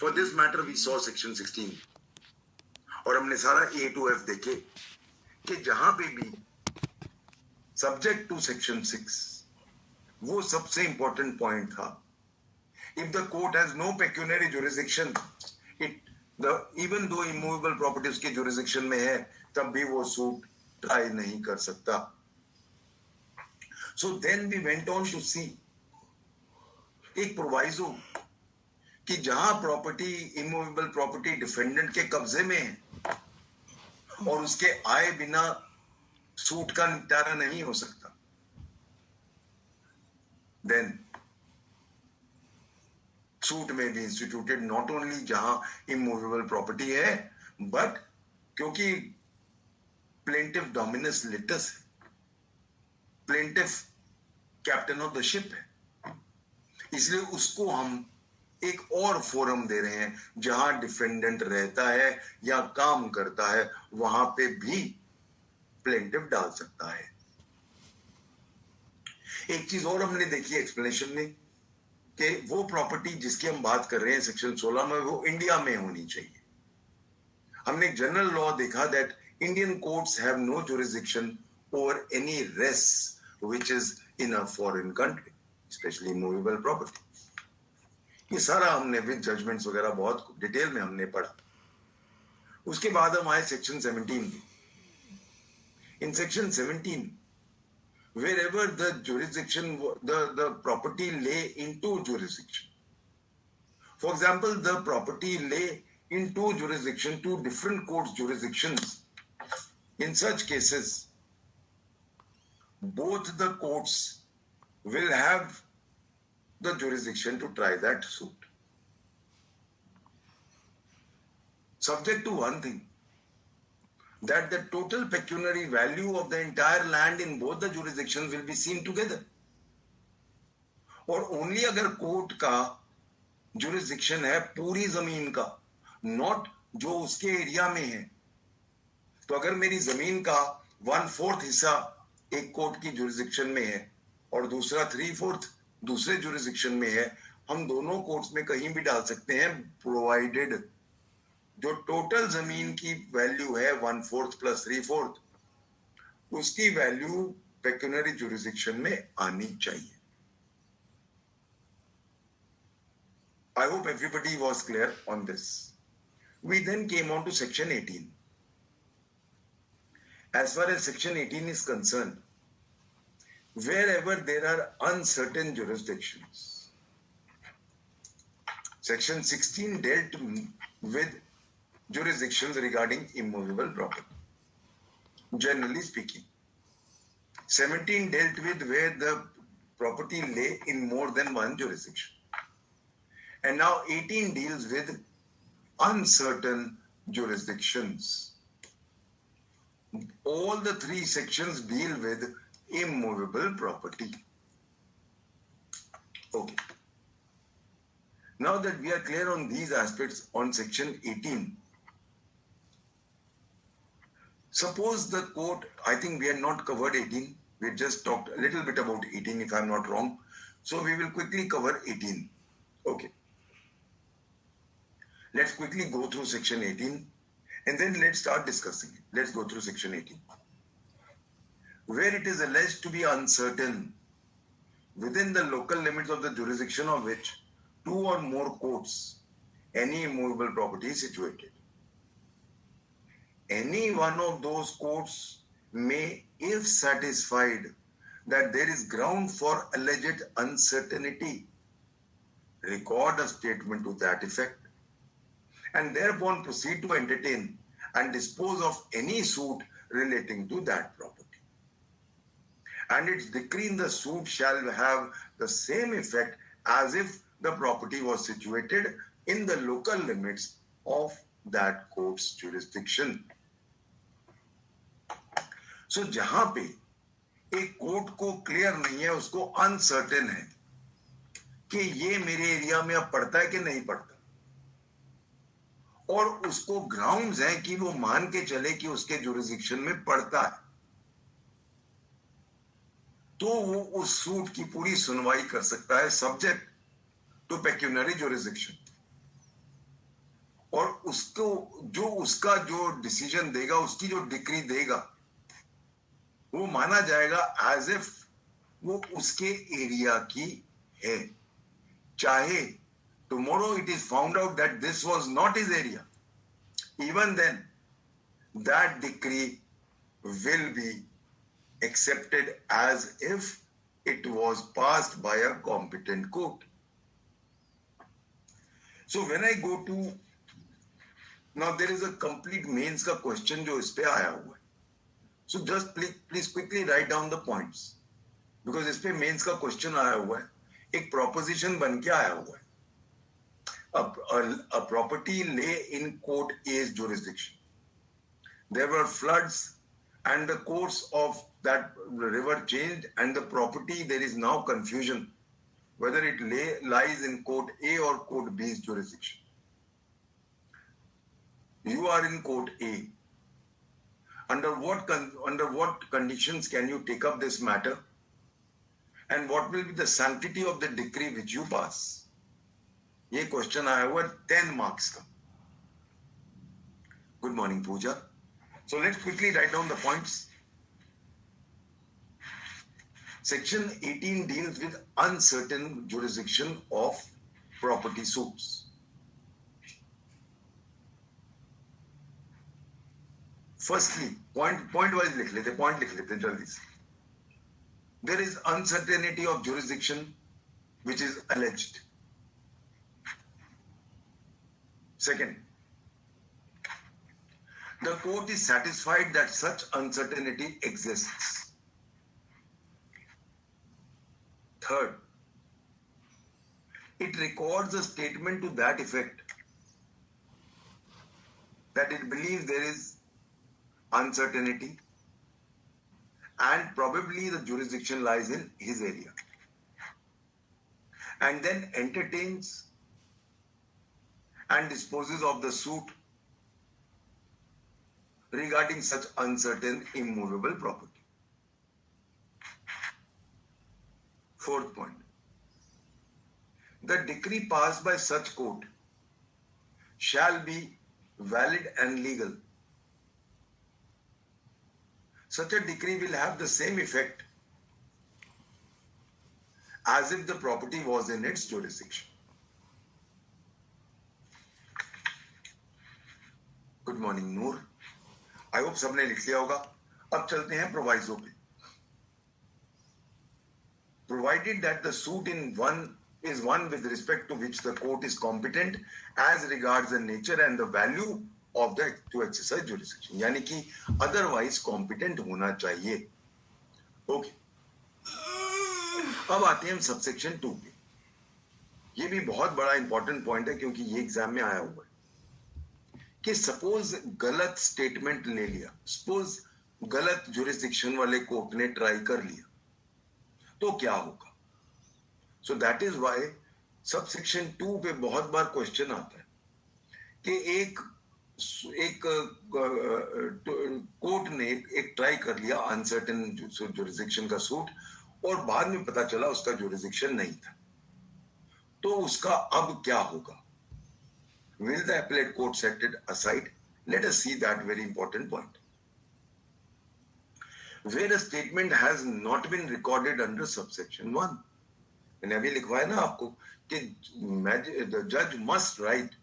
For this matter we saw section 16 और हमने सारा A to F देखे कि जहां पे भी सब्जेक्ट टू सेक्शन 6 वो सबसे इंपॉर्टेंट पॉइंट था. If the court has no pecuniary jurisdiction, even though immovable property उसके jurisdiction में है, तब भी वो suit try नहीं कर सकता. So then we went on to see एक प्रोवाइजो कि जहां प्रॉपर्टी इमूवेबल प्रॉपर्टी डिफेंडेंट के कब्जे में है और उसके आए बिना सूट का निपटारा नहीं हो सकता, देन सूट में भी इंस्टीट्यूटेड नॉट ओनली जहां इमूवेबल प्रॉपर्टी है, बट क्योंकि प्लेंटिफ डोमिनस लिटस है, plaintiff captain of the ship है, इसलिए उसको हम एक और फोरम दे रहे हैं जहां डिफेंडेंट रहता है या काम करता है, वहां पे भी प्लेंटिफ डाल सकता है. एक चीज और हमने देखी एक्सप्लेनेशन में कि वो प्रॉपर्टी जिसकी हम बात कर रहे हैं सेक्शन 16 में, वो इंडिया में होनी चाहिए. हमने एक जनरल लॉ देखा that Indian courts have no jurisdiction over any rest which is in a foreign country, specially movable property. ये सारा हमने विद जजमेंट्स वगैरह बहुत डिटेल में हमने पढ़ा. उसके बाद हम आए सेक्शन 17 में. In section 17 wherever the jurisdiction, the property lay into jurisdiction. For example, the property lay into jurisdiction, two different courts jurisdictions. In such cases, both the courts will have the jurisdiction to try that suit. Subject to one thing, that the total pecuniary value of the entire land in both the jurisdictions will be seen together. और only अगर court का jurisdiction है पूरी जमीन का, not जो उसके area में है. तो अगर मेरी जमीन का 1/4 हिस्सा एक कोर्ट की jurisdiction में है और दूसरा 3/4 दूसरे jurisdiction में है, हम दोनों कोर्ट्स में कहीं भी डाल सकते हैं, प्रोवाइडेड जो टोटल जमीन की वैल्यू है 1/4 प्लस 3/4 उसकी वैल्यू पेक्यूनरी जुरिसडिक्शन में आनी चाहिए. I hope everybody was clear on this. We then came on to section 18. As far as section 18 is concerned, wherever there are uncertain jurisdictions, section 16 dealt with jurisdictions regarding immovable property, generally speaking. 17 dealt with where the property lay in more than one jurisdiction. And now 18 deals with uncertain jurisdictions. All the three sections deal with immovable property. Okay. Now that we are clear on these aspects on section 18, suppose the court, I think we had not covered 18, we just talked a little bit about 18 if I'm not wrong. So we will quickly cover 18. Okay. Let's quickly go through section 18 and then let's start discussing it. Let's go through section 18. Where it is alleged to be uncertain within the local limits of the jurisdiction of which two or more courts, any immovable property is situated. Any one of those courts may, if satisfied that there is ground for alleged uncertainty, record a statement to that effect and thereupon proceed to entertain and dispose of any suit relating to that property. And its decree in the suit shall have the same effect as if the property was situated in the local limits of that court's jurisdiction. So जहां पे एक court को clear नहीं है, उसको uncertain है कि ये मेरे एरिया में अब पड़ता है कि नहीं पड़ता, और उसको ग्राउंड्स हैं कि वो मान के चले कि उसके जुरिसडिक्शन में पड़ता है, तो वो उस सूट की पूरी सुनवाई कर सकता है सब्जेक्ट टू पेक्यूनरी जुरिसडिक्शन. और उसको जो उसका जो डिसीजन देगा, उसकी जो डिक्री देगा, वो माना जाएगा एज इफ वो उसके एरिया की है, चाहे tomorrow it is found out that this was not his area, even then that decree will be accepted as if it was passed by a competent court. So when I go to, now there is a complete mains का question जो इस पे आया हुआ है. So just please quickly write down the points, because इस पे mains का question आया हुआ है, एक proposition बन के आया हुआ है. A property lay in court A's jurisdiction. There were floods and the course of that river changed, and the property, there is now confusion whether it lies in court A or court B's jurisdiction. You are in court A. Under what conditions can you take up this matter, and what will be the sanctity of the decree which you pass? ये question आया हुआ 10 marks का. Good morning, Pooja. So let's quickly write down the points. Section 18 deals with uncertain jurisdiction of property suits. Firstly, point wise लिख लेते जल्दी से. There is uncertainty of jurisdiction which is alleged. Second, the court is satisfied that such uncertainty exists. Third, it records a statement to that effect that it believes there is uncertainty and probably the jurisdiction lies in his area, and then entertains and disposes of the suit regarding such uncertain immovable property. Fourth point, the decree passed by such court shall be valid and legal. Such a decree will have the same effect as if the property was in its jurisdiction. Good morning, Noor. I hope सबने लिख लिया होगा. अब चलते हैं proviso पे. Provided that the suit is one with respect to which the court is competent as regards the nature and the value of the to exercise jurisdiction, यानी कि otherwise competent होना चाहिए. Okay. अब आते हैं हम सबसेक्शन 2 पे. ये भी बहुत बड़ा इंपॉर्टेंट पॉइंट है क्योंकि ये एग्जाम में आया हुआ है कि सपोज गलत स्टेटमेंट ले लिया, सपोज गलत जुरिस्डिक्शन वाले कोर्ट ने ट्राई कर लिया, तो क्या होगा? So that is why subsection 2 पे बहुत बार क्वेश्चन आता है कि एक कोर्ट ने एक ट्राई कर लिया अनसर्टेन जुरिस्डिक्शन का सूट और बाद में पता चला उसका जुरिस्डिक्शन नहीं था, तो उसका अब क्या होगा? Will the appellate court set it aside? Let us see that very important point. Where a statement has not been recorded under subsection 1. मैंने अभी लिखवाया ना आपको कि the judge must write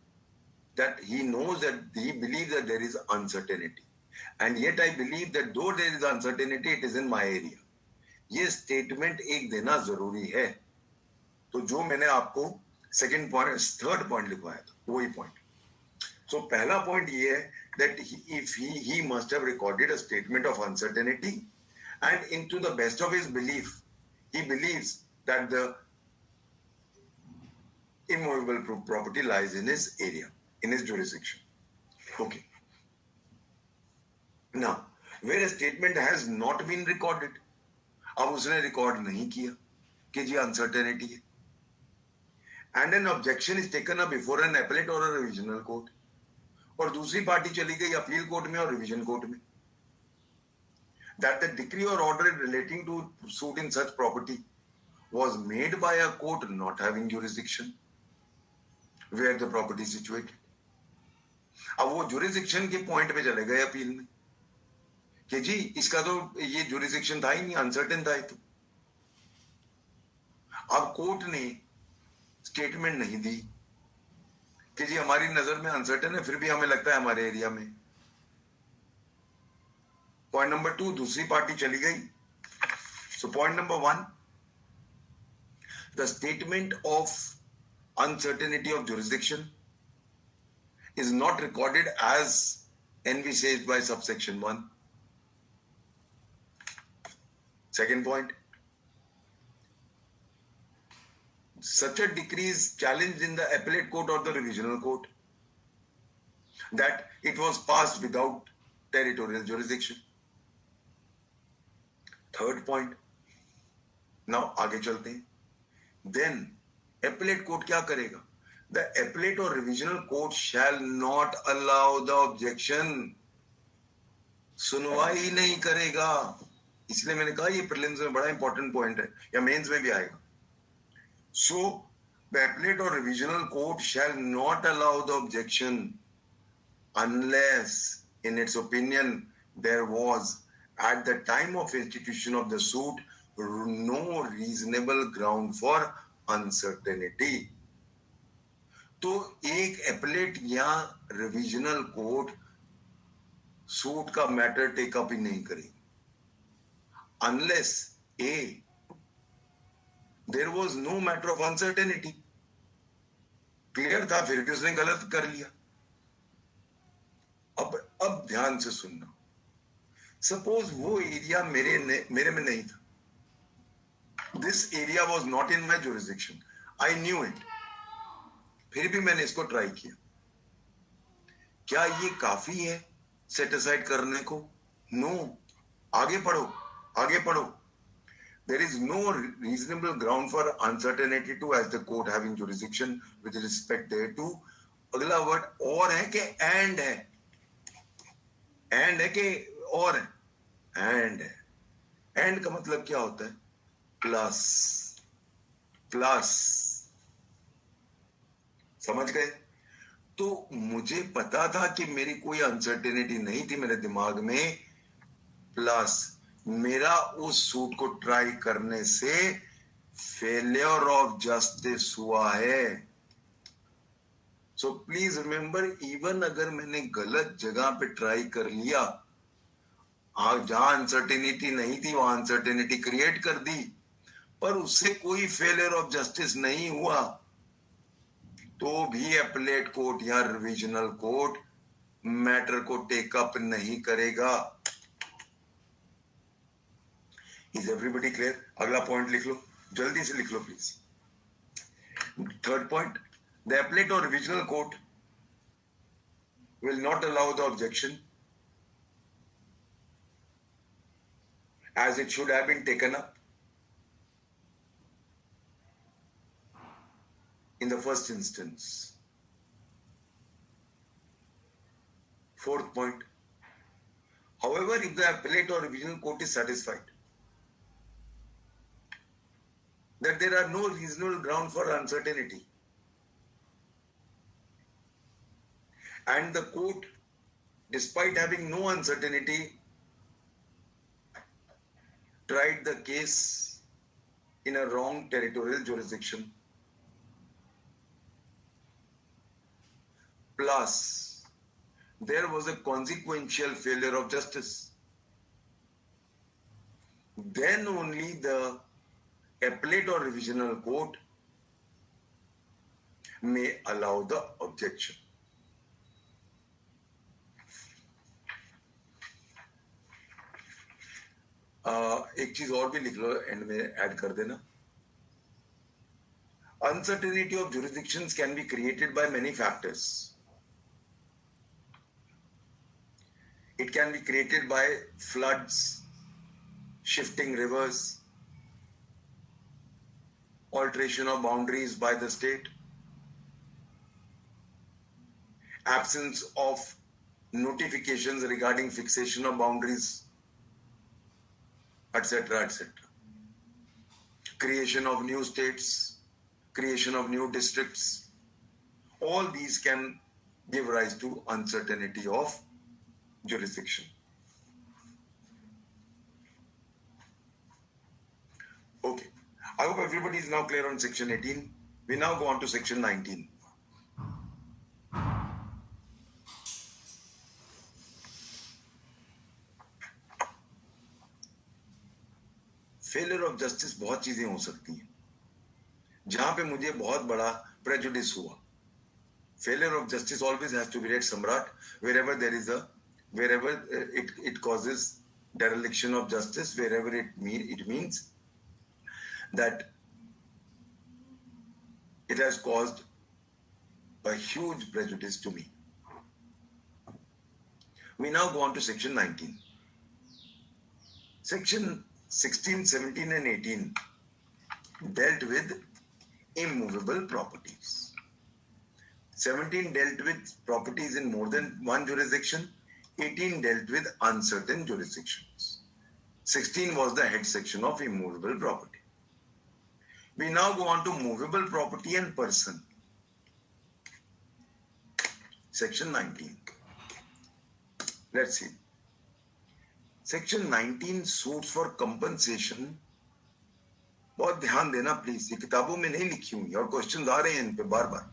that he knows that he believes that there is uncertainty, and yet I believe that though there is uncertainty, it is in my area. ये statement एक देना जरूरी है. तो जो मैंने आपको सेकंड पॉइंट थर्ड पॉइंट लिखवाया था वही पॉइंट. सो पहला पॉइंट ये है that he must have recorded a statement of uncertainty, and into the best of his belief he believes that the immovable property lies in his area, in his jurisdiction. Okay. Now, where a statement has not been recorded, अब उसने record नहीं किया कि जी uncertainty है, and an objection is taken up before an appellate or a revisional court, और दूसरी party चली गई अपील कोर्ट में और रिवीजन कोर्ट में, that the decree or order relating to suit in such property was made by a court not having jurisdiction where the property is situated. अब वो jurisdiction के पॉइंट पे चले गए अपील में कि जी इसका तो ये जुरिसडिक्शन था ही नहीं, अनसर्टेन था। तो अब कोर्ट ने स्टेटमेंट नहीं दी कि जी हमारी नजर में अनसर्टेन है, फिर भी हमें लगता है हमारे एरिया में। पॉइंट नंबर 2, दूसरी पार्टी चली गई। So point number 1, the statement of uncertainty of jurisdiction is not recorded as envisaged by subsection 1. Second point, such a decree is challenged in the appellate court or the revisional court that it was passed without territorial jurisdiction. Third point, now आगे चलते हैं। Then appellate court क्या करेगा? The appellate or revisional court shall not allow the objection. सुनवाई नहीं करेगा। इसलिए मैंने कहा ये प्रीलिम्स में बड़ा इंपॉर्टेंट पॉइंट है, या मेंस में भी आएगा। So the appellate or revisional court shall not allow the objection unless in its opinion there was at the time of institution of the suit no reasonable ground for uncertainty. तो एक appellate या revisional court suit का matter take up ही नहीं करेगी unless a there was no matter of uncertainty. Clear था, फिर भी उसने गलत कर लिया। अब ध्यान से सुनना। सपोज वो एरिया मेरे में नहीं था, this area was not in my jurisdiction, I knew it, फिर भी मैंने इसको ट्राई किया। क्या ये काफी है सेट असाइड करने को? नो। आगे पढ़ो, आगे पढ़ो। There is no reasonable ground for uncertainty to as the court having jurisdiction with respect thereto. अगला वर्ड और है कि एंड है? एंड है कि और है? एंड है। एंड का मतलब क्या होता है? प्लस। प्लस, समझ गए? तो मुझे पता था कि मेरी कोई अनसर्टेनिटी नहीं थी मेरे दिमाग में, प्लस मेरा उस सूट को ट्राई करने से फेलियर ऑफ जस्टिस हुआ है। सो प्लीज रिमेंबर, इवन अगर मैंने गलत जगह पे ट्राई कर लिया, जहां अनसर्टेनिटी नहीं थी वहां अनसर्टेनिटी क्रिएट कर दी, पर उससे कोई फेलियर ऑफ जस्टिस नहीं हुआ, तो भी एपलेट कोर्ट या रिविजनल कोर्ट मैटर को टेकअप नहीं करेगा। Is everybody clear? अगला पॉइंट लिख लो, जल्दी से लिख लो please. Third point, the appellate और revisional court will not allow the objection as it should have been taken up in the first instance. Fourth point, however, if the appellate or revisional court is satisfied that there are no reasonable ground for uncertainty and the court, despite having no uncertainty, tried the case in a wrong territorial jurisdiction, plus there was a consequential failure of justice, then only the appellate or revisional court may allow the objection. एक चीज और भी लिख लो, and में add कर देना। Uncertainty of jurisdictions can be created by many factors. It can be created by floods, shifting reverse, alteration of boundaries by the state, absence of notifications regarding fixation of boundaries, etc., etc. Creation of new states, creation of new districts, all these can give rise to uncertainty of jurisdiction. Okay, I hope everybody is now clear on section 18. We now go on to section 19. Failure of justice बहुत चीजें हो सकती हैं, जहां पे मुझे बहुत बड़ा प्रेजुडिस हुआ. Failure of justice always has to be read samrat wherever there is wherever it causes dereliction of justice, wherever it means that it has caused a huge prejudice to me. We now go on to section 19. Section 16, 17 and 18 dealt with immovable properties. 17 dealt with properties in more than one jurisdiction. 18 dealt with uncertain jurisdictions. 16 was the head section of immovable property. We now go on to movable property and person. Section 19. Let's see. Section 19 suits for compensation. बहुत ध्यान देना please, ये किताबों में नहीं लिखी हुई और क्वेश्चन आ रहे हैं इन पे बार बार.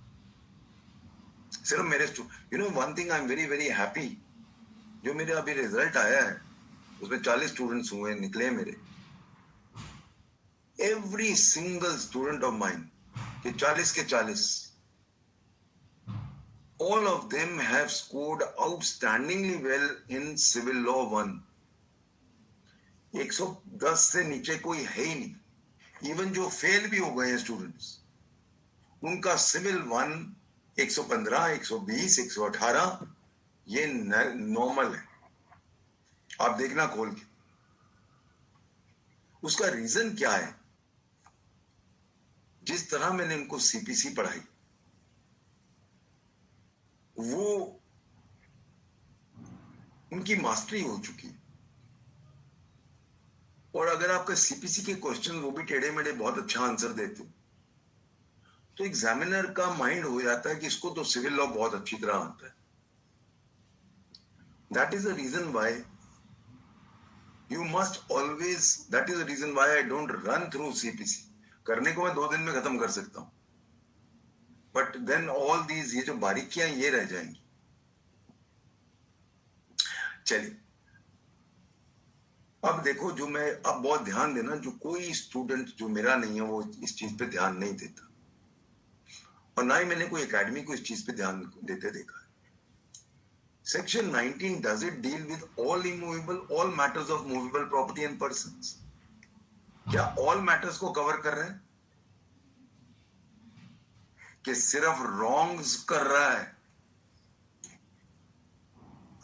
सिर्फ मेरे you know one thing, I am very very happy, जो मेरे अभी रिजल्ट आया है उसमें 40 स्टूडेंट्स हुए निकले मेरे. Every single student of mine के 40 के 40, all of them have scored outstandingly well in civil law 1. 110 से नीचे कोई है ही नहीं. इवन जो फेल भी हो गए हैं स्टूडेंट्स, उनका सिविल 1 115, 120, 118 ये नॉर्मल है. आप देखना खोल के. उसका रीजन क्या है? जिस तरह मैंने इनको सीपीसी पढ़ाई, वो उनकी मास्टरी हो चुकी है. और अगर आपका सीपीसी के क्वेश्चन वो भी टेढ़े मेढ़े बहुत अच्छा आंसर देते, तो एग्जामिनर का माइंड हो जाता है कि इसको तो सिविल लॉ बहुत अच्छी तरह आता है. That is the reason why you must always, that is the reason why I don't run through CPC. करने को मैं 2 दिन में खत्म कर सकता हूं, बट देन ऑल दीज, ये जो बारीकियां ये रह जाएंगी. चलिए अब देखो, जो मैं, अब बहुत ध्यान देना, जो कोई स्टूडेंट जो मेरा नहीं है वो इस चीज पे ध्यान नहीं देता, और ना ही मैंने कोई एकेडमी को इस चीज पे ध्यान देते देखा है. Section 19 does it deal with all immovable, all matters of movable property and persons? क्या ऑल मैटर्स को कवर कर रहे हैं कि सिर्फ रॉन्ग्स कर रहा है?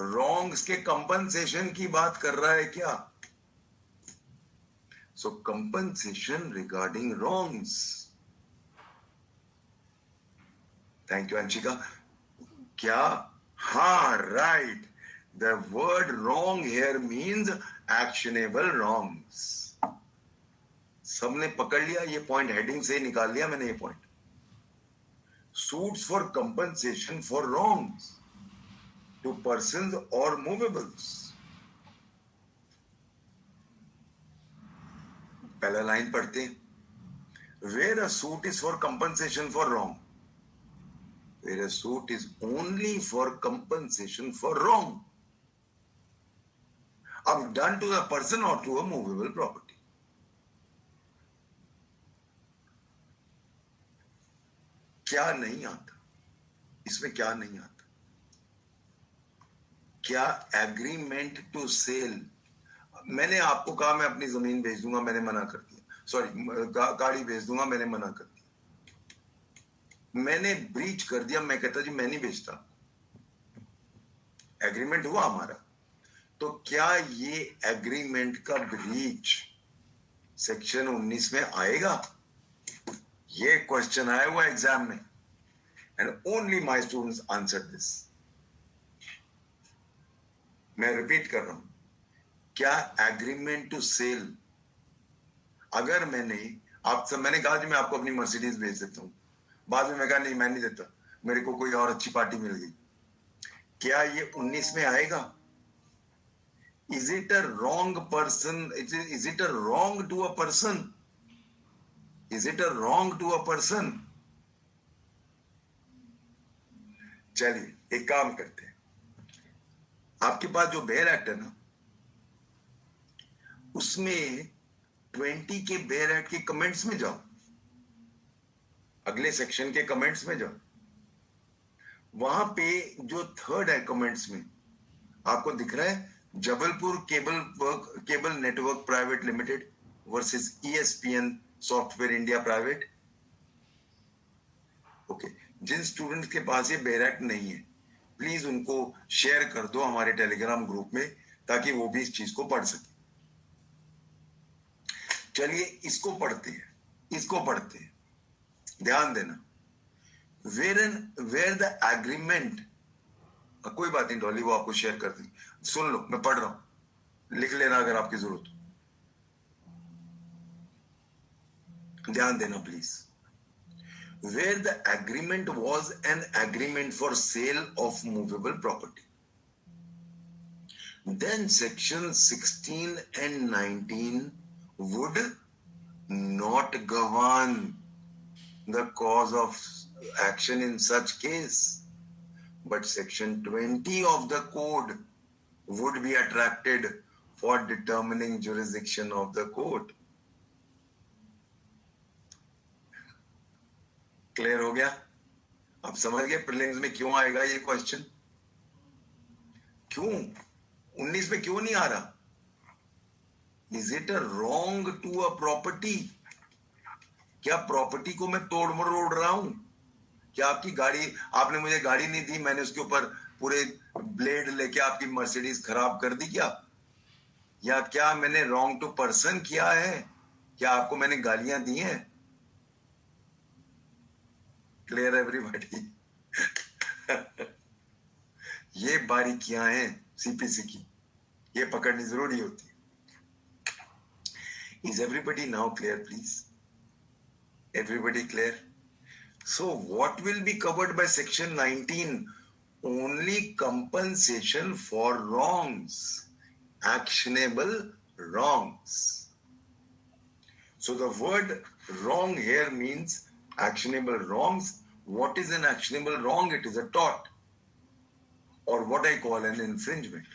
रॉन्ग्स के कंपनसेशन की बात कर रहा है क्या? So compensation regarding wrongs. Thank you Anshika. क्या? हाँ, right. The word wrong here means actionable wrongs. सबने पकड़ लिया ये पॉइंट, हेडिंग से निकाल लिया मैंने ये point. Suits for compensation for wrongs to persons और मूवेबल्स. पहला लाइन पढ़ते हैं. Where a suit is for compensation for wrong, where a suit is only for compensation for wrong, अब done to a person or to a movable property. क्या नहीं आता इसमें? क्या नहीं आता? क्या एग्रीमेंट टू सेल? मैंने आपको कहा मैं अपनी जमीन भेज दूंगा, मैंने मना कर दिया. सॉरी, गाड़ी भेज दूंगा, मैंने मना कर दिया. मैंने ब्रीच कर दिया, मैं कहता जी मैं नहीं बेचता. एग्रीमेंट हुआ हमारा, तो क्या ये एग्रीमेंट का ब्रीच सेक्शन 19 में आएगा? ये क्वेश्चन आया हुआ एग्जाम में, and only my students answer this. मैं रिपीट कर रहा हूं. क्या एग्रीमेंट टू सेल, अगर मैंने कहा जी मैं आपको अपनी मर्सिडीज बेच देता हूं, बाद में मैं कहा नहीं, मैं नहीं देता, मेरे को कोई और अच्छी पार्टी मिल गई, क्या ये 19 में आएगा? Is it a wrong person? Is it a wrong to a person? Is it a wrong to a person? चलिए एक काम करते हैं, आपके पास जो बेयर एक्ट है ना, उसमें 20 के बेयर एक्ट के कमेंट्स में जाओ, अगले सेक्शन के कमेंट्स में जाओ, वहां पे जो थर्ड है कमेंट्स में आपको दिख रहा है Jabalpur cable network private limited versus ESPN software India private. Okay, जिन स्टूडेंट्स के पास ये बेयर एक्ट नहीं है प्लीज उनको शेयर कर दो हमारे टेलीग्राम ग्रुप में ताकि वो भी इस चीज को पढ़ सके। चलिए इसको पढ़ते हैं, इसको पढ़ते हैं, ध्यान देना। वेयर द एग्रीमेंट, कोई बात नहीं डॉली, वो आपको शेयर कर देंगे, सुन लो मैं पढ़ रहा हूं, लिख लेना अगर आपकी जरूरत हो। ध्यान देना please. Where the agreement was an agreement for sale of movable property, then section 16 and 19 would not govern the cause of action in such case, but section 20 of the code would be attracted for determining jurisdiction of the court. Clear हो गया? आप समझ गए prelims में क्यों आएगा ये question? क्यों 19 में क्यों नहीं आ रहा? Is it a wrong to a property? क्या प्रॉपर्टी को मैं तोड़ मरोड़ रहा हूं? क्या आपकी गाड़ी, आपने मुझे गाड़ी नहीं दी, मैंने उसके ऊपर पूरे ब्लेड लेके आपकी मर्सिडीज खराब कर दी क्या? या क्या मैंने रॉन्ग टू पर्सन किया है? क्या आपको मैंने गालियां दी हैं? Clear everybody? ये बारीकियां हैं सीपीसी की, ये पकड़नी जरूरी होती है। Is everybody now clear please? Everybody clear? So what will be covered by section 19? Only compensation for wrongs, actionable wrongs. So the word wrong here means actionable wrongs. What is an actionable wrong? It is a tort, or what I call an infringement.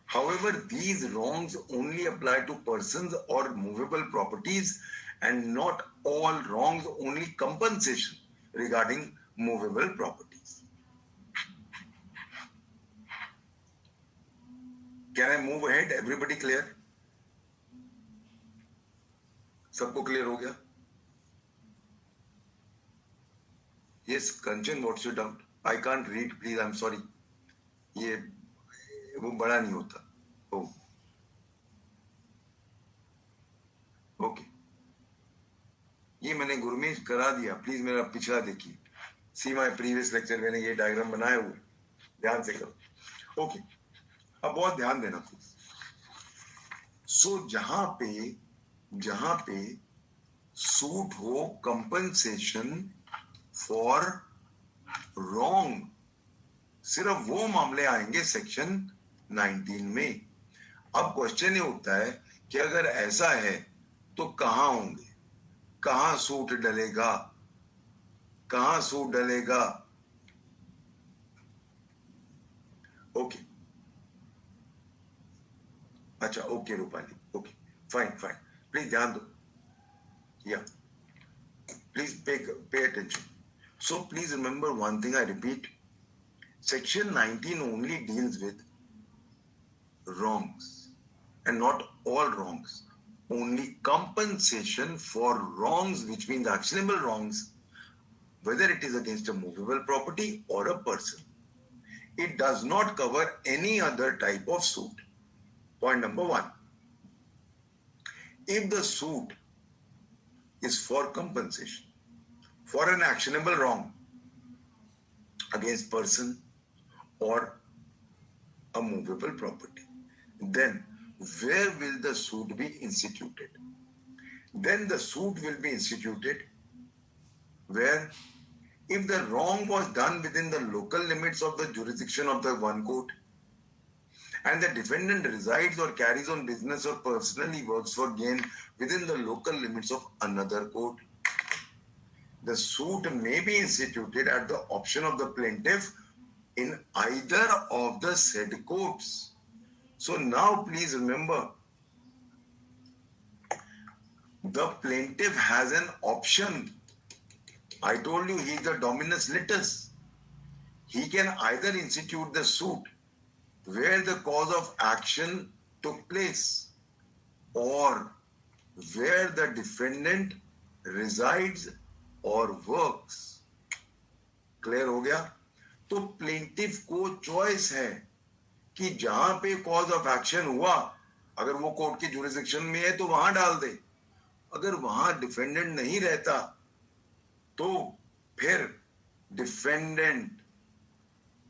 However, these wrongs only apply to persons or movable properties, and not all wrongs, only compensation regarding movable properties. Can I move ahead? Everybody clear? सबको clear हो गया? Yes, Kanchan, what's your doubt? I can't read, please. I'm sorry. ये वो बड़ा नहीं होता। Oh. Okay. ये मैंने गुरमीत करा दिया, प्लीज मेरा पिछला देखिए। See my previous lecture, मैंने ये डायग्राम बनाया हुआ, ध्यान से करो। ओके, अब बहुत ध्यान देना प्लीज। सो जहां पे सूट हो कंपनसेशन फॉर रॉन्ग, सिर्फ वो मामले आएंगे सेक्शन 19 में। अब क्वेश्चन ये उठता है कि अगर ऐसा है तो कहां होंगे, कहां सूट डलेगा, कहां सूट डलेगा? ओके, अच्छा okay Rupali, okay fine fine, please ध्यान दो, या please pay attention. So please remember one thing, I repeat, section 19 only deals with wrongs and not all wrongs, only compensation for wrongs, which means actionable wrongs, whether it is against a movable property or a person. It does not cover any other type of suit. Point number one, if the suit is for compensation for an actionable wrong against person or a movable property, then where will the suit be instituted? Then the suit will be instituted where if the wrong was done within the local limits of the jurisdiction of the one court and the defendant resides or carries on business or personally works for gain within the local limits of another court, the suit may be instituted at the option of the plaintiff in either of the said courts. So now please remember, the plaintiff has an option. I told you he is the dominus litis. He can either institute the suit where the cause of action took place or where the defendant resides or works. Clear हो गया? तो plaintiff को choice है कि जहां पे cause of action हुआ, अगर वो कोर्ट की जुरिस्डिक्शन में है तो वहां डाल दे, अगर वहां डिफेंडेंट नहीं रहता तो फिर डिफेंडेंट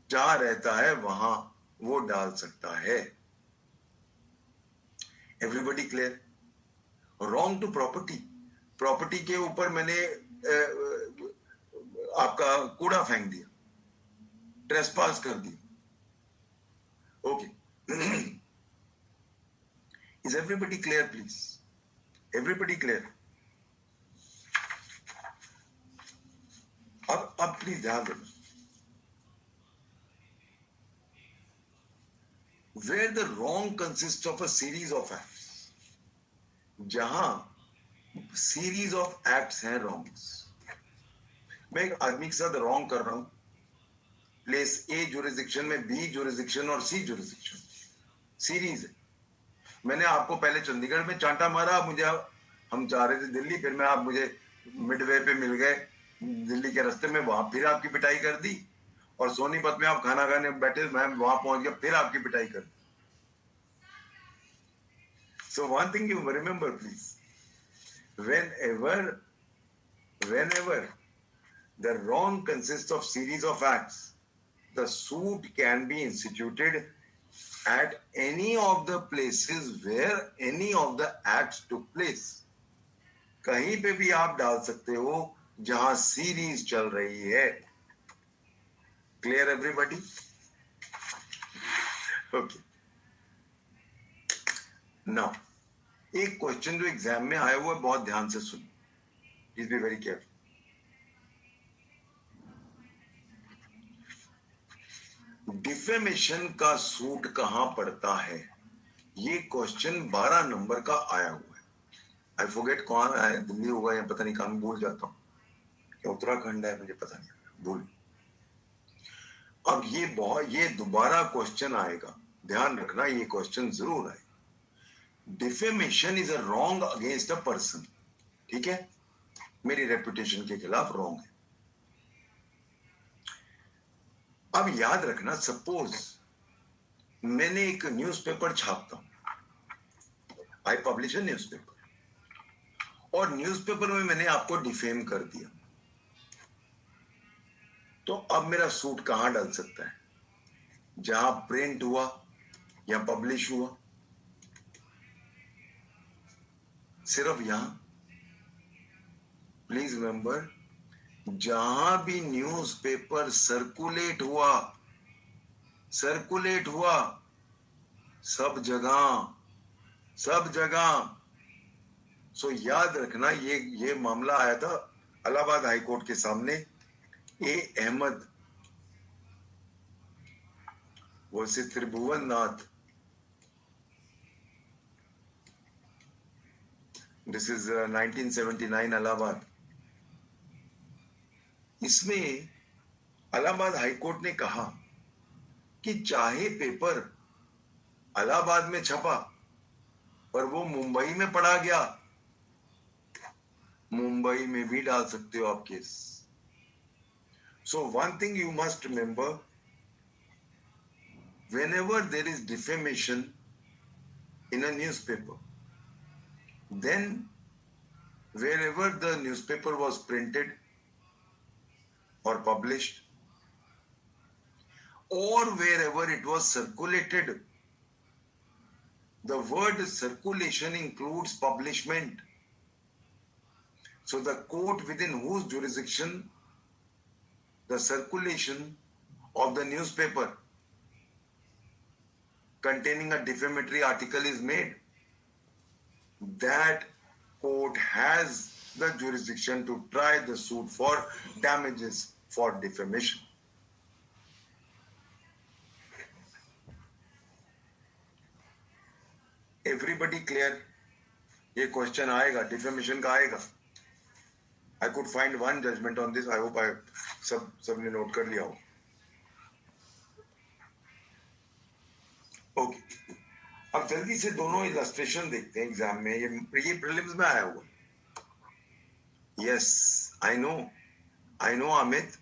जहां रहता है वहां वो डाल सकता है. Everybody clear? Wrong to property, property के ऊपर मैंने आपका कूड़ा फेंक दिया, ट्रेसपास कर दिया. Okay, is everybody clear please? Everybody clear? अब प्लीज ध्यान देना. Where the wrong consists of a series of acts, जहां सीरीज ऑफ एक्ट्स हैं रॉन्ग्स. मैं एक आदमी के साथ रॉन्ग कर रहा हूं, प्लेस ए जुरिस्डिक्शन में, बी जुरिस्डिक्शन और सी जुरिस्डिक्शन, सीरीज है. मैंने आपको पहले चंडीगढ़ में चांटा मारा, हम जा रहे थे दिल्ली, फिर मैं आप मुझे मिडवे पे मिल गए दिल्ली के रास्ते में, वहां फिर आपकी पिटाई कर दी, और सोनीपत में आप खाना खाने बैठे, मैं वहां पहुंच गया, फिर आपकी पिटाई कर दी. So one thing you remember please, whenever the wrong consists of series of acts, the suit can be instituted at any of the places where any of the acts took place. कहीं पे भी आप डाल सकते हो जहां series चल रही है. Clear everybody? Okay. Now, एक क्वेश्चन जो एग्जाम में आया हुआ है, बहुत ध्यान से सुन, please be very careful. Defamation का सूट कहां पड़ता है, ये क्वेश्चन 12 नंबर का आया हुआ है. आई फॉरगेट कौन आया, दिल्ली होगा या पता नहीं कहां, भूल जाता हूं, क्या उत्तराखंड है, मुझे पता नहीं, भूल. अब ये दोबारा क्वेश्चन आएगा, ध्यान रखना, ये क्वेश्चन जरूर आएगा. Defamation is a wrong against a person, ठीक है, मेरी रेपुटेशन के खिलाफ रॉन्ग है. अब याद रखना, सपोज मैंने एक न्यूज़पेपर छापता हूं, आई पब्लिश अ न्यूज़पेपर, और न्यूज़पेपर में मैंने आपको डिफेम कर दिया, तो अब मेरा सूट कहां डाल सकता है? जहां प्रिंट हुआ या पब्लिश हुआ, सिर्फ यहां. प्लीज रिमेंबर, जहां भी न्यूज़पेपर सर्कुलेट हुआ, सब जगह. सो याद रखना, ये मामला आया था इलाहाबाद हाई कोर्ट के सामने, A Ahmed versus Tribhuvan Nath. This is 1979 Allahabad. इसमें इलाहाबाद हाई कोर्ट ने कहा कि चाहे पेपर इलाहाबाद में छपा पर वो मुंबई में पढ़ा गया, मुंबई में भी डाल सकते हो आप case. So one thing you must remember, whenever there is defamation in a newspaper, then wherever the newspaper was printed or published, or wherever it was circulated, the word circulation includes publishment. So the court within whose jurisdiction the circulation of the newspaper containing a defamatory article is made, that court has the jurisdiction to try the suit for damages for defamation. Everybody clear? ये question आएगा, defamation का आएगा. I could find one judgment on this. I hope सबने note कर लिया हो. Okay, अब जल्दी से दोनों इलस्ट्रेशन देखते हैं एग्जाम में. ये प्रीलिम्स में आया हुआ. Yes, I know Amit.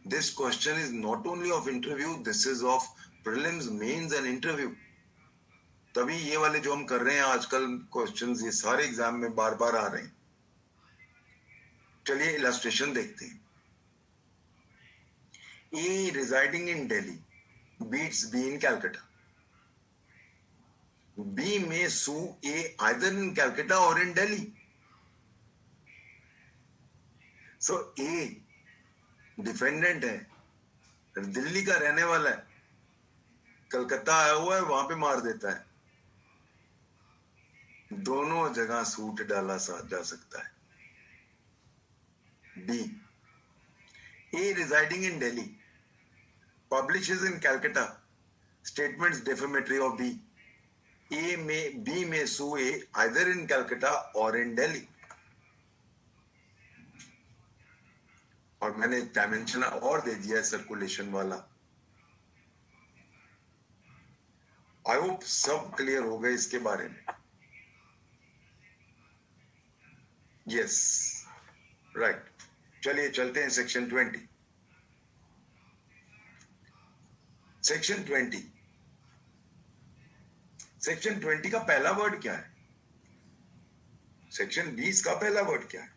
This question is not only of interview, this is of prelims, mains and interview. तभी ये वाले जो हम कर रहे हैं आजकल क्वेश्चंस, ये सारे एग्जाम में बार बार आ रहे हैं. चलिए इलस्ट्रेशन देखते हैं. A residing in Delhi beats B in Calcutta. B may sue A either in Calcutta or in Delhi. So A defendant है, दिल्ली का रहने वाला है, कलकत्ता आया हुआ है, वहां पे मार देता है. दोनों जगह सूट डाला जा सकता है. B, A residing in Delhi publishes in Calcutta statements defamatory of B. B may sue A either in Calcutta or in Delhi. और मैंने एक डायमेंशन और दे दिया है सर्कुलेशन वाला. आई होप सब क्लियर हो गए इसके बारे में. Yes, right. चलिए चलते हैं सेक्शन 20. सेक्शन 20 का पहला वर्ड क्या है? सेक्शन 20 का पहला वर्ड क्या है?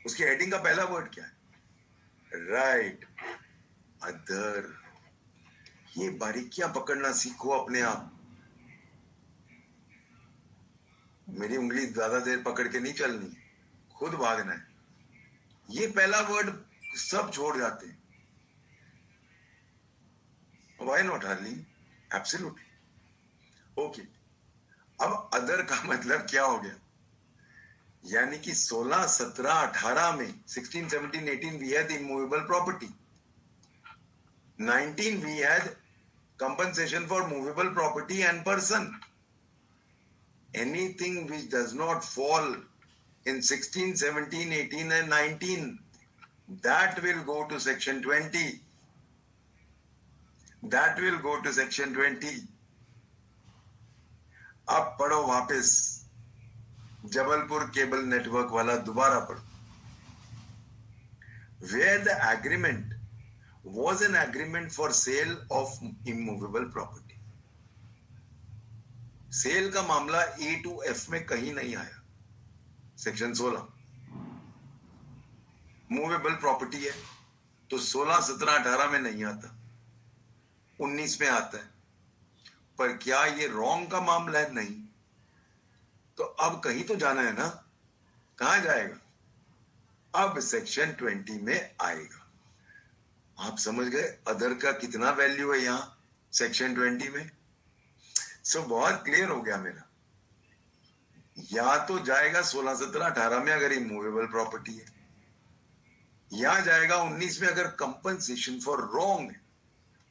उसकी हेडिंग का पहला वर्ड क्या है? Right, other. ये बारीकियां पकड़ना सीखो अपने आप. मेरी उंगली ज्यादा देर पकड़ के नहीं चलनी, खुद भागना है. ये पहला वर्ड सब छोड़ जाते हैं. Why not Harley? Absolutely. Okay, अब अदर का मतलब क्या हो गया? यानी कि 16, 17, 18 में 16, 17, 18 we had immovable property. 19 we had compensation for movable property and person. Anything which does not fall in 16, 17, 18 and 19, that will go to section 20. That will go to section 20. अब पढ़ो वापस जबलपुर केबल नेटवर्क वाला, दोबारा पढ़ो. Where the agreement was an agreement for sale of immovable property. Sale का मामला A to F में कहीं नहीं आया. सेक्शन 16 मूवेबल प्रॉपर्टी है, तो 16, 17, 18 में नहीं आता, 19 में आता है. पर क्या ये रॉन्ग का मामला है? नहीं. तो अब कहीं तो जाना है ना. कहां जाएगा? अब सेक्शन 20 में आएगा. आप समझ गए अदर का कितना वैल्यू है यहां सेक्शन 20 में. सो बहुत क्लियर हो गया मेरा. या तो जाएगा 16, 17, 18 में अगर इमूवेबल प्रॉपर्टी है, या जाएगा 19 में अगर compensation for wrong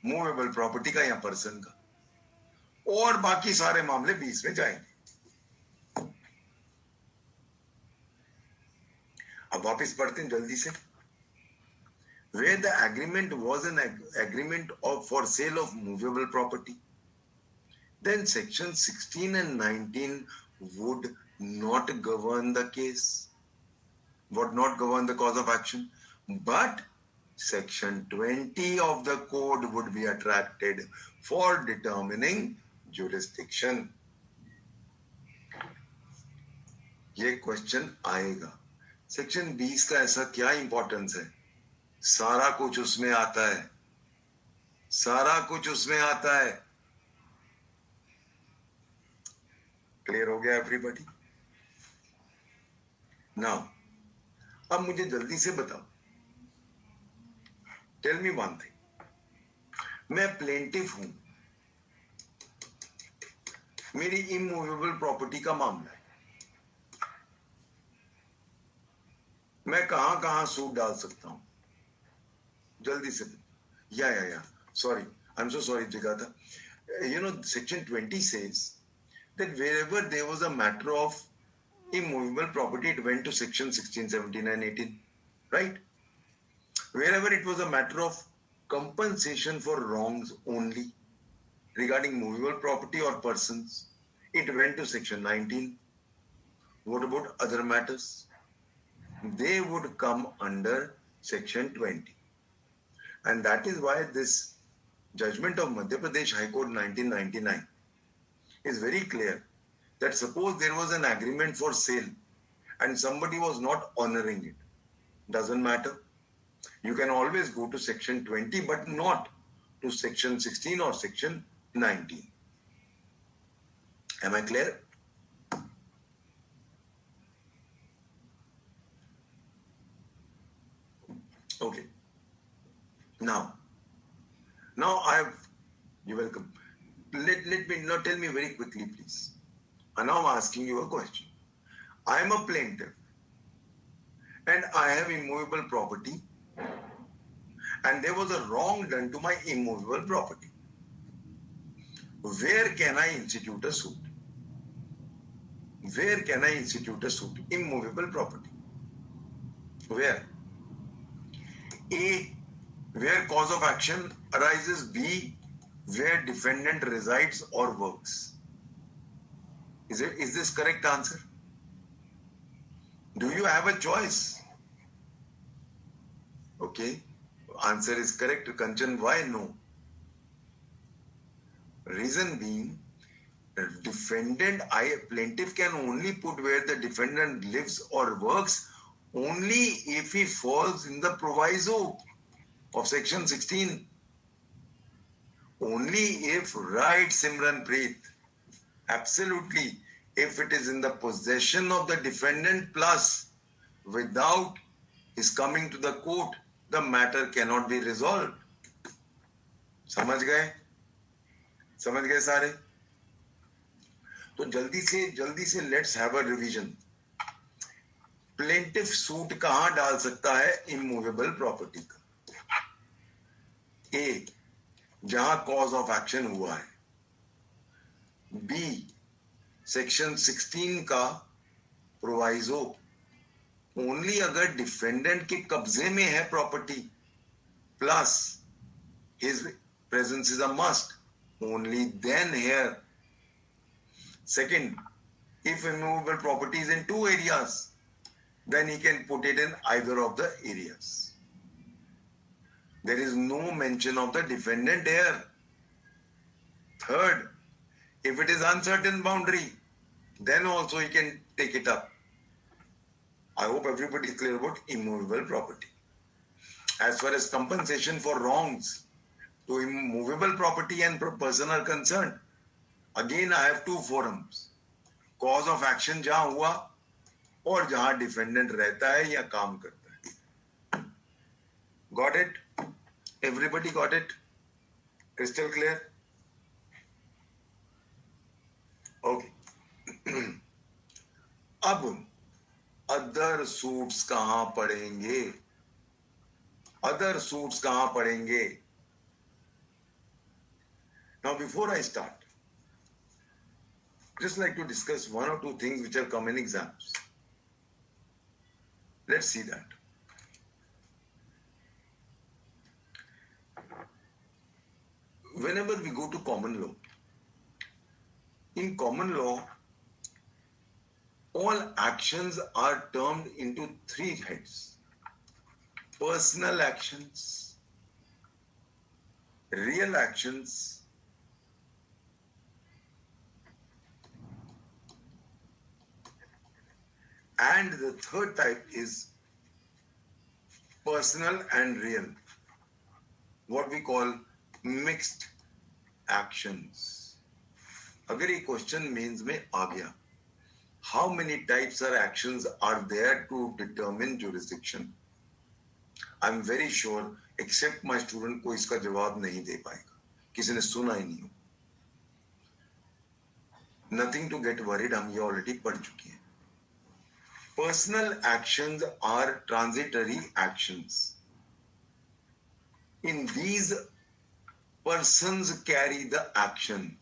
movable property का या पर्सन का, और बाकी सारे मामले 20 में जाएंगे. अब वापस पढ़ते हैं जल्दी से. Where the agreement was an agreement for sale of movable property, then section 16 and 19 would not govern the case, would not govern the cause of action, but section 20 of the code would be attracted for determining jurisdiction. ये question आएगा. Section 20 का ऐसा क्या importance है? सारा कुछ उसमें आता है. सारा कुछ उसमें आता है. क्लियर हो गया एवरीबॉडी? नाउ अब मुझे जल्दी से बताओ, टेल मी वन थिंग, मैं प्लेंटिफ हूं, मेरी इमूवेबल प्रॉपर्टी का मामला है, मैं कहां कहां सूट डाल सकता हूं, जल्दी से। या sorry, I am so sorry Jigata, you know, section 20 says that wherever there was a matter of immovable property, it went to section 16, 17 and 18, right? Wherever it was a matter of compensation for wrongs only regarding movable property or persons, it went to section 19. What about other matters? They would come under section 20. And that is why this judgment of Madhya Pradesh High Court 1999 is very clear that suppose there was an agreement for sale and somebody was not honoring it, doesn't matter. You can always go to section 20 but not to section 16 or section 19. Am I clear? Okay. Now I have, you're welcome. Let me now tell me very quickly, please. And now I'm asking you a question. I am a plaintiff and I have immovable property and there was a wrong done to my immovable property. Where can I institute a suit? Where can I institute a suit? Immovable property. Where? A, where cause of action arises. B, where defendant resides or works. Is this correct answer? Do you have a choice? Okay. Answer is correct. Kanchan, why no? Reason being, plaintiff can only put where the defendant lives or works only if he falls in the proviso of section 16. Only if, right, Simran Preet, absolutely, if it is in the possession of the defendant plus without his coming to the court, the matter cannot be resolved. समझ गए सारे? तो जल्दी से let's have a revision. Plaintiff suit कहां डाल सकता है इमूवेबल प्रॉपर्टी का? ए, जहां कॉज ऑफ एक्शन हुआ है. बी, सेक्शन 16 का प्रोवाइजो, ओनली अगर डिफेंडेंट के कब्जे में है property plus his presence is a must, only then here. Second, if immovable property is in 2 areas, then he can put it in either of the areas. There is no mention of the defendant here. Third, if it is uncertain boundary, then also he can take it up. I hope everybody is clear about immovable property. As far as compensation for wrongs to immovable property and person are concerned, again I have 2 forums. Cause of action जहां हुआ और जहां defendant रहता है या काम करता है. Got it? Everybody got it? Crystal clear? Okay. अब अदर सूट्स कहां पड़ेंगे? अदर सूट्स कहां पड़ेंगे? Now, before I start, just like to discuss 1 or 2 things which have come in exams. Let's see that. Whenever we go to common law, in common law, all actions are termed into 3 heads. Personal actions, real actions, and the third type is personal and real, what we call mixed actions. अगर ये question mains में आ गया, how many types or actions are there to determine jurisdiction? I'm very sure except my student को इसका जवाब नहीं दे पाएगा, किसी ने सुना ही नहीं हो. Nothing to get worried, हम ये ऑलरेडी पढ़ चुके हैं. Personal actions are transitory actions. In these, persons carry the action.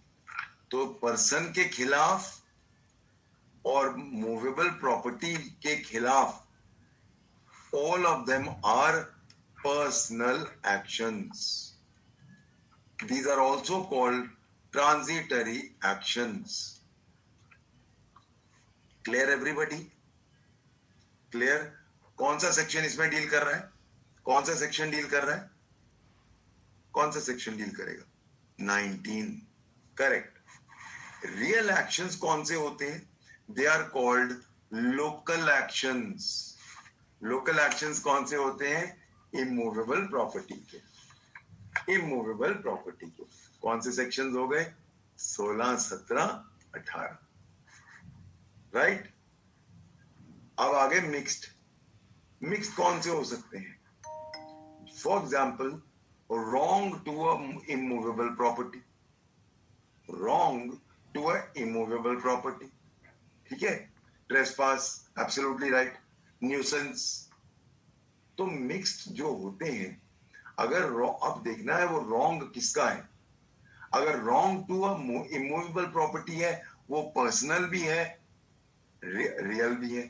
तो पर्सन के खिलाफ और मूवेबल प्रॉपर्टी के खिलाफ all of them are personal actions. These are also called transitory actions. Clear everybody? Clear? कौन सा सेक्शन इसमें डील कर रहा है? कौन सा सेक्शन डील कर रहा है? कौन सा सेक्शन डील करेगा? 19. करेक्ट. रियल एक्शंस कौन से होते हैं? They are called local actions. Local actions कौन से होते हैं? इमूवेबल प्रॉपर्टी के. इमूवेबल प्रॉपर्टी के कौन से सेक्शंस हो गए? 16, 17, 18. राइट. अब आगे मिक्स्ड. मिक्स्ड कौन से हो सकते हैं? For example, wrong to a immovable property. Wrong to a immovable property. ठीक है. Trespass, absolutely right. Nuisance. तो मिक्स्ड जो होते हैं, अगर अब देखना है वो रॉन्ग किसका है. अगर wrong to a immovable property है, वो पर्सनल भी है, रियल भी है.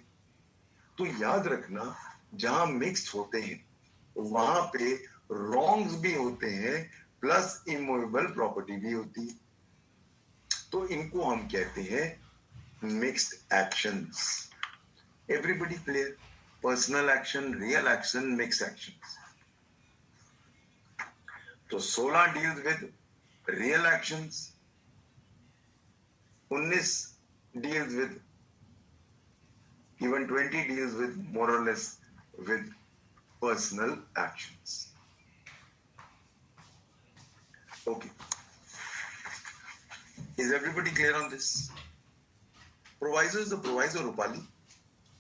तो याद रखना, जहां मिक्स्ड होते हैं वहां पे रॉन्ग्स भी होते हैं प्लस इमूवेबल प्रॉपर्टी भी होती है. तो इनको हम कहते हैं mixed actions. Everybody clear? Personal action, real action, mixed actions. तो 16 deals with real actions, 19 deals with, even 20 deals with more or less with personal actions. Okay. Is everybody clear on this? Proviso is the proviso, Rupali.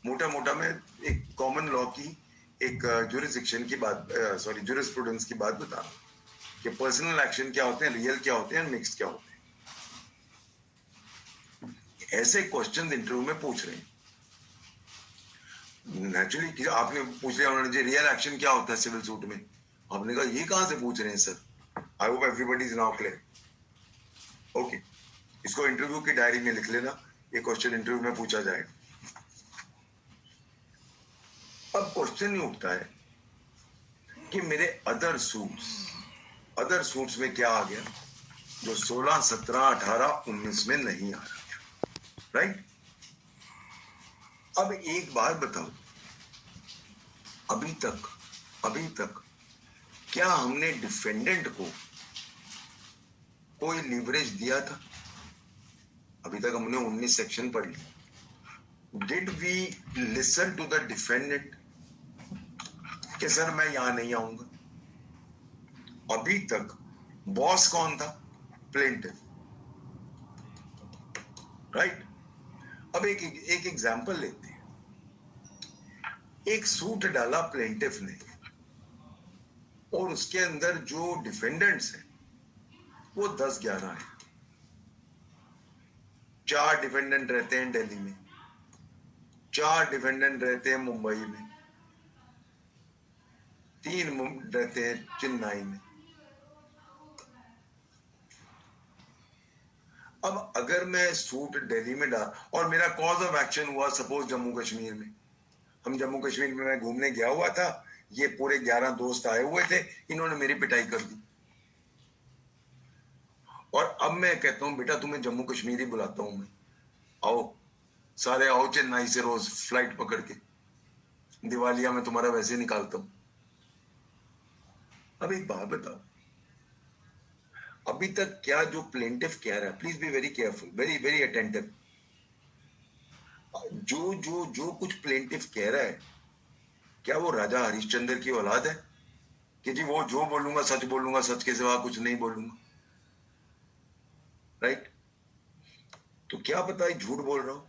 मोटा मोटा मैं एक common law की एक jurisdiction की बात, sorry jurisprudence की बात बता रहा हूं कि पर्सनल एक्शन क्या होते हैं, रियल क्या होते हैं, मिक्स्ड क्या होते हैं. ऐसे क्वेश्चन इंटरव्यू में पूछ रहे हैं. नेचुरली आपने पूछ लिया उन्होंने, रियल एक्शन क्या होता है सिविल सूट में. आपने कहा ये कहां से पूछ रहे हैं sir. I hope everybody is now clear. Okay, इसको इंटरव्यू की डायरी में लिख लेना, ये क्वेश्चन इंटरव्यू में पूछा जाएगा. अब क्वेश्चन ये उठता है कि मेरे अदर सूट्स में क्या आ गया जो 16, 17, 18, 19 में नहीं आ रहा. राइट. अब एक बात बताओ, अभी तक क्या हमने डिफेंडेंट को कोई लीवरेज दिया था? अभी तक हमने 19 सेक्शन पढ़ ली. Did we listen to the defendant कि सर मैं यहां नहीं आऊंगा? अभी तक बॉस कौन था? प्लेंटिफ. राइट. अब एक एग्जांपल लेते हैं. एक सूट डाला प्लेंटिफ ने और उसके अंदर जो डिफेंडेंट्स हैं वो 10-11 है. 4 डिफेंडेंट रहते हैं दिल्ली में, 4 डिफेंडेंट रहते हैं मुंबई में, 3 रहते हैं चेन्नई में. अब अगर मैं सूट दिल्ली में डाल और मेरा कॉज ऑफ एक्शन हुआ सपोज जम्मू कश्मीर में, हम जम्मू कश्मीर में मैं घूमने गया हुआ था, ये पूरे 11 दोस्त आए हुए थे, इन्होंने मेरी पिटाई कर दी. और अब मैं कहता हूं बेटा तुम्हें जम्मू कश्मीर ही बुलाता हूं मैं, आओ सारे आओ चेन्नई से रोज फ्लाइट पकड़ के, दिवालिया में तुम्हारा वैसे निकालता हूं. अब एक बात बताओ, अभी तक क्या जो प्लेंटिफ कह रहा है, please be very careful, very very attentive, जो कुछ प्लेंटिफ कह रहा है, क्या वो राजा हरिश्चंद्र की औलाद है कि जी वो जो बोलूंगा सच के सिवा कुछ नहीं बोलूंगा. राइट. तो क्या पता है झूठ बोल रहा हूं.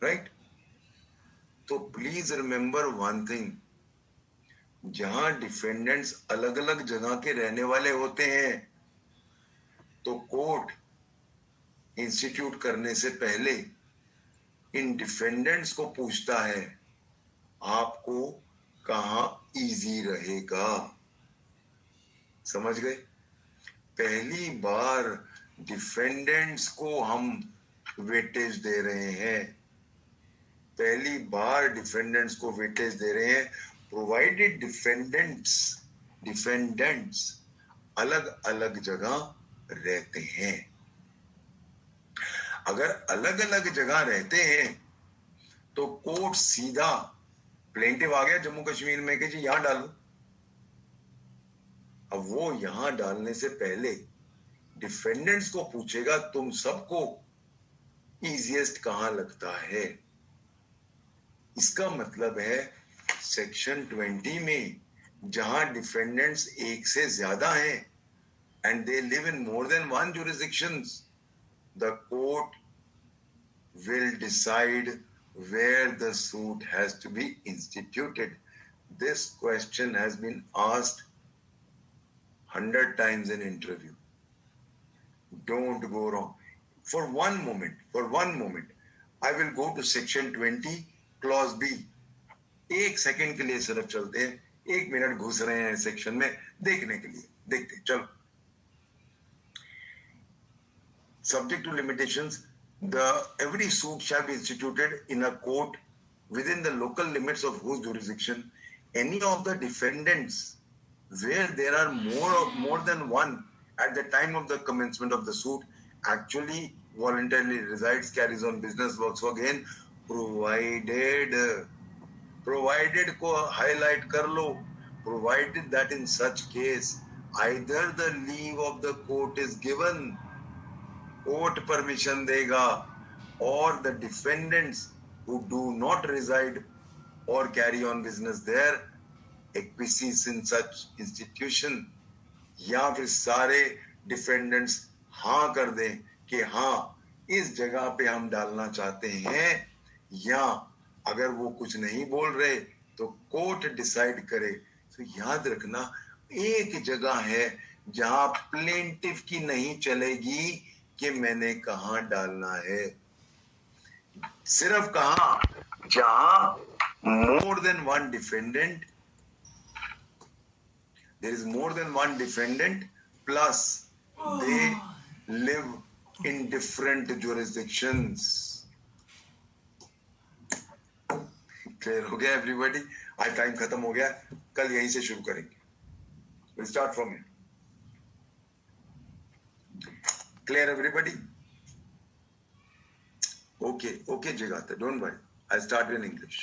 राइट? तो प्लीज रिमेंबर वन थिंग, जहां डिफेंडेंट्स अलग अलग जगह के रहने वाले होते हैं तो कोर्ट इंस्टीट्यूट करने से पहले इन डिफेंडेंट्स को पूछता है आपको कहां इजी रहेगा। समझ गए? पहली बार डिफेंडेंट्स को हम वेटेज दे रहे हैं, पहली बार डिफेंडेंट्स को वेटेज दे रहे हैं, प्रोवाइडेड डिफेंडेंट्स अलग अलग जगह रहते हैं। अगर अलग अलग जगह रहते हैं तो कोर्ट सीधा, प्लेंटिव आ गया जम्मू कश्मीर में कि जी यहां डालो, अब वो यहां डालने से पहले डिफेंडेंट्स को पूछेगा तुम सबको इजीएस्ट कहां लगता है। इसका मतलब है सेक्शन 20 में जहां डिफेंडेंट्स एक से ज्यादा हैं and they live in more than one jurisdictions, the court will decide where the suit has to be instituted. This question has been asked 100 times in interview. Don't go wrong. For one moment, I will go to section 20, clause B. एक second के लिए सिर्फ चलते हैं, 1 minute घुस रहे हैं section में देखने के लिए, देखते हैं, चलो। Subject to limitations, every suit shall be instituted in a court within the local limits of whose jurisdiction any of the defendants, where there are more than one at the time of the commencement of the suit, actually voluntarily resides, carries on business, works for gain, provided को highlight कर लो, provided that in such case either the leave of the court is given, court permission देगा, और the defendants who do not reside or carry on business there acquisition in such institution, या फिर सारे defendants हाँ कर दें कि हाँ इस जगह पे हम डालना चाहते हैं, या अगर वो कुछ नहीं बोल रहे तो कोर्ट डिसाइड करे। तो याद रखना एक जगह है जहां प्लेंटिफ की नहीं चलेगी कि मैंने कहां डालना है, सिर्फ कहां जहां more than one defendant, there is more than one defendant plus they live in different jurisdictions. Clear हो गया एवरीबॉडी? आज टाइम खत्म हो गया, कल यहीं से शुरू करेंगे, we'll start from here. Clear everybody? Okay, Jigata, don't worry. I'll start in English.